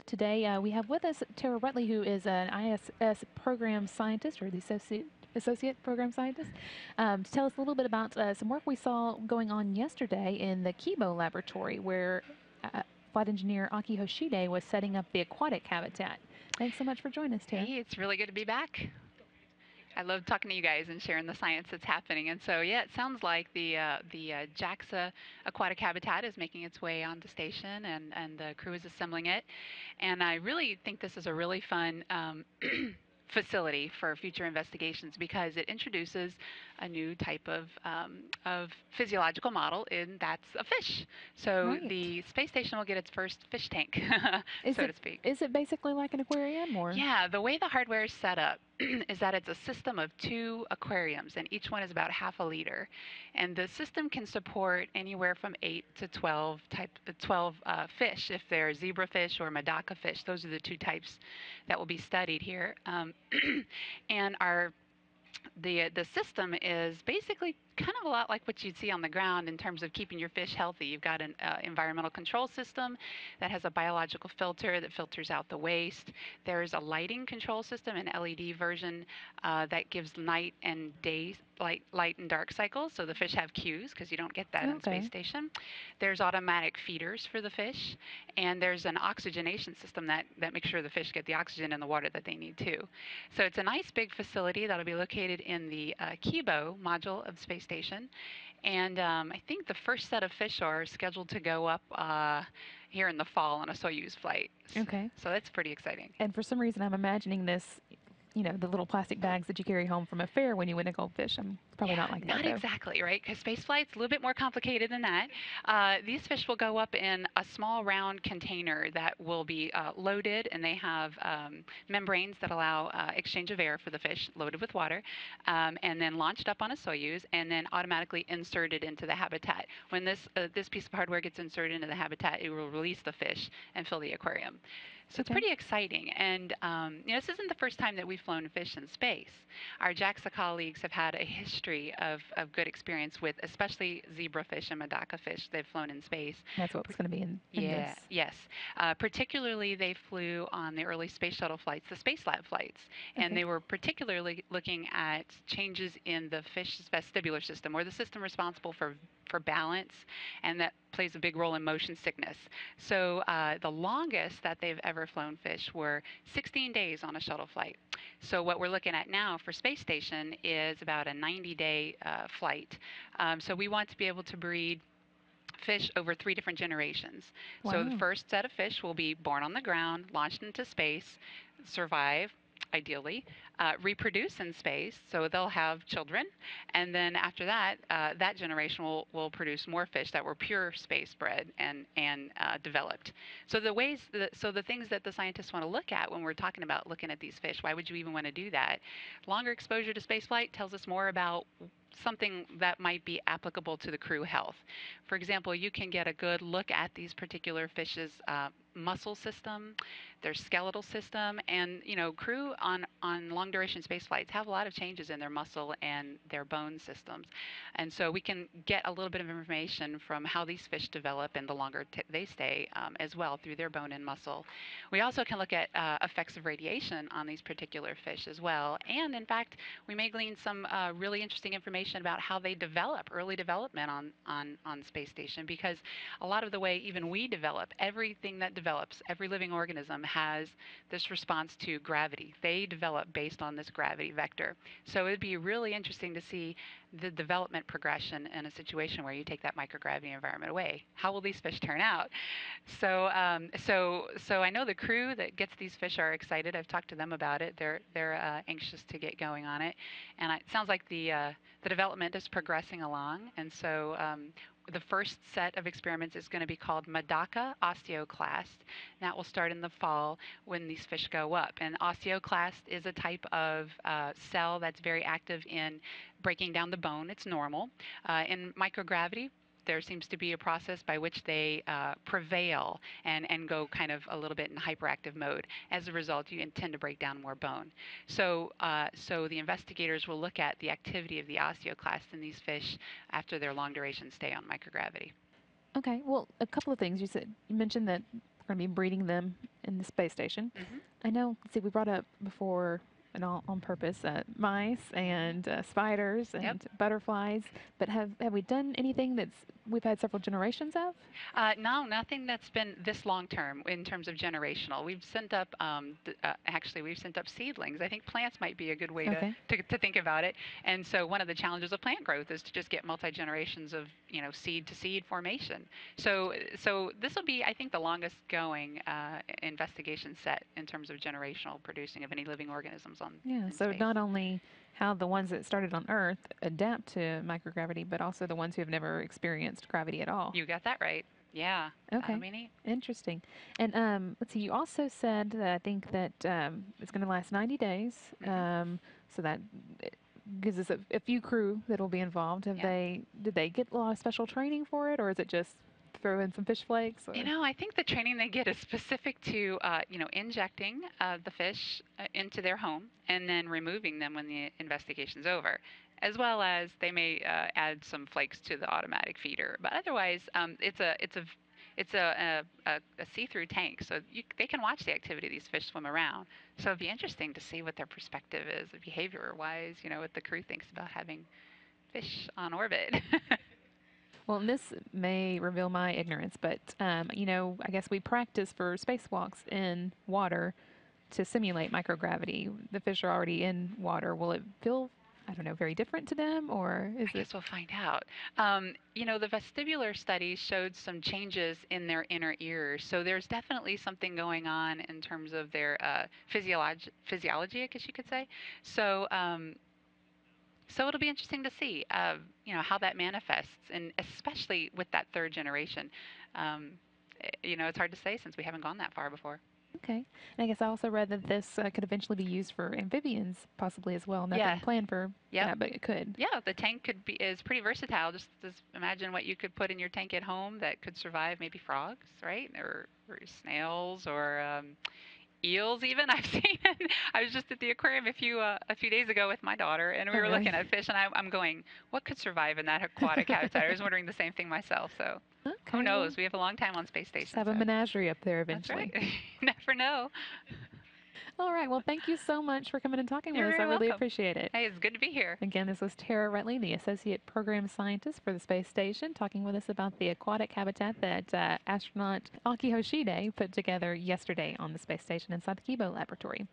Today we have with us Tara Rutley, who is an ISS program scientist or the associate program scientist, to tell us a little bit about some work we saw going on yesterday in the Kibo laboratory, where flight engineer Aki Hoshide was setting up the aquatic habitat. Thanks so much for joining us, Tara. Hey, it's really good to be back. I love talking to you guys and sharing the science that's happening. And so, yeah, it sounds like the JAXA aquatic habitat is making its way onto station, and the crew is assembling it. And I really think this is a really fun facility for future investigations because it introduces a new type of physiological model, and that's a fish. So Right. the space station will get its first fish tank, Is so it to speak. is it basically like an aquarium or? Yeah, the way the hardware is set up is that it's a system of two aquariums, and each one is about half a liter. And the system can support anywhere from 8 to 12 fish, if they're zebrafish or medaka fish. Those are the two types that will be studied here. And the system is basically kind of a lot like what you'd see on the ground in terms of keeping your fish healthy. You've got an environmental control system that has a biological filter that filters out the waste. There's a lighting control system, an LED version that gives night and day light and dark cycles, so the fish have cues because you don't get that in space Okay. station. There's automatic feeders for the fish, and there's an oxygenation system that makes sure the fish get the oxygen and the water that they need too. So it's a nice big facility that'll be located in the Kibo module of space station. And I think the first set of fish are scheduled to go up here in the fall on a Soyuz flight. Okay. So that's pretty exciting. And for some reason, I'm imagining this, the little plastic bags that you carry home from a fair when you win a goldfish. I'm probably not Yeah, like that not though. exactly, right? Because space flight's a little bit more complicated than that. These fish will go up in a small round container that will be loaded, and they have membranes that allow exchange of air for the fish, loaded with water, and then launched up on a Soyuz, and then automatically inserted into the habitat. When this piece of hardware gets inserted into the habitat, it will release the fish and fill the aquarium. So it's Okay. pretty exciting. And this isn't the first time that we've flown fish in space. Our JAXA colleagues have had a history of good experience with, especially zebrafish and medaka fish they've flown in space. That's what's going to be in this. Yeah, yes. Particularly, they flew on the early space shuttle flights, the Spacelab flights, and Okay. they were particularly looking at changes in the fish's vestibular system, or the system responsible for balance, and that plays a big role in motion sickness. So the longest that they've ever flown fish were 16 days on a shuttle flight. So what we're looking at now for space station is about a 90-day flight. So we want to be able to breed fish over 3 different generations. So the Wow. first set of fish will be born on the ground, launched into space, survive, ideally, reproduce in space, so they'll have children, and then after that, that generation will produce more fish that were pure space bred and developed. So the things that the scientists want to look at when we're talking about looking at these fish, why would you even want to do that? Longer exposure to spaceflight tells us more about something that might be applicable to the crew health. For example, you can get a good look at these particular fish's muscle system, their skeletal system, and crew on long duration space flights have a lot of changes in their muscle and their bone systems, and so we can get a little bit of information from how these fish develop and the longer they stay as well through their bone and muscle. We also can look at effects of radiation on these particular fish as well, and in fact, we may glean some really interesting information about how they develop, early development on space station, because a lot of the way even we develop, everything that develops, every living organism has this response to gravity. They develop based on this gravity vector. So it'd be really interesting to see the development progression in a situation where you take that microgravity environment away. How will these fish turn out? So I know the crew that gets these fish are excited. I've talked to them about it. They're anxious to get going on it, and it sounds like the development is progressing along. And so the first set of experiments is going to be called Medaka osteoclast. That will start in the fall when these fish go up. And osteoclast is a type of cell that's very active in breaking down the bone. It's normal. In microgravity, there seems to be a process by which they prevail and go kind of a little bit in hyperactive mode. As a result, you tend to break down more bone. So the investigators will look at the activity of the osteoclast in these fish after their long duration stay on microgravity. Okay. Well, a couple of things. You mentioned that we're going to be breeding them in the space station. Hmm. I know, let's see, we brought up before, and all on purpose, mice and spiders Yep. and butterflies, but have we done anything that's we've had several generations of? No, nothing that's been this long term in terms of generational. We've sent up, actually, we've sent up seedlings. I think plants might be a good way to, Okay. to think about it. And so one of the challenges of plant growth is to just get multi generations of, seed to seed formation. So this will be, I think, the longest going investigation set in terms of generational producing of any living organisms on Yeah, in so space. not only how the ones that started on Earth adapt to microgravity, but also the ones who have never experienced gravity at all. You got that right. Yeah, that'll Okay, be neat. interesting. And let's see, you also said that I think that it's going to last 90 days. Hmm. So that gives us a few crew that will be involved. Yeah. Did they get a lot of special training for it, or is it just throw in some fish flakes? Or I think the training they get is specific to, injecting the fish into their home and then removing them when the investigation's over, as well as they may add some flakes to the automatic feeder. But otherwise, it's a see-through tank, so they can watch the activity these fish swim around. So it'd be interesting to see what their perspective is, behavior-wise. What the crew thinks about having fish on orbit. well, and this may reveal my ignorance, but I guess we practice for spacewalks in water to simulate microgravity. The fish are already in water. Will it feel, I don't know, very different to them, or is I it guess we'll find out. The vestibular studies showed some changes in their inner ears. So there's definitely something going on in terms of their physiology, I guess you could say. So it'll be interesting to see, how that manifests, and especially with that third generation. It's hard to say since we haven't gone that far before. okay? And I guess I also read that this could eventually be used for amphibians, possibly as well. Yeah. Nothing planned for Yep. that, but it could. Yeah, the tank is pretty versatile. Just imagine what you could put in your tank at home that could survive maybe frogs, right? Or snails or eels even. I've seen it. I was just at the aquarium a few days ago with my daughter, and we Oh, were looking really? at fish, and I'm going, what could survive in that aquatic habitat? I was wondering the same thing myself. So who Okay, well, knows? We have a long time on space just station, have a so menagerie up there that's eventually. right. You never know. All right. Well, thank you so much for coming and talking with You're us. I very really welcome. appreciate it. Hey, it's good to be here. Again, this was Tara Rutley, the Associate Program Scientist for the Space Station, talking with us about the aquatic habitat that astronaut Aki Hoshide put together yesterday on the space station inside the Kibo Laboratory.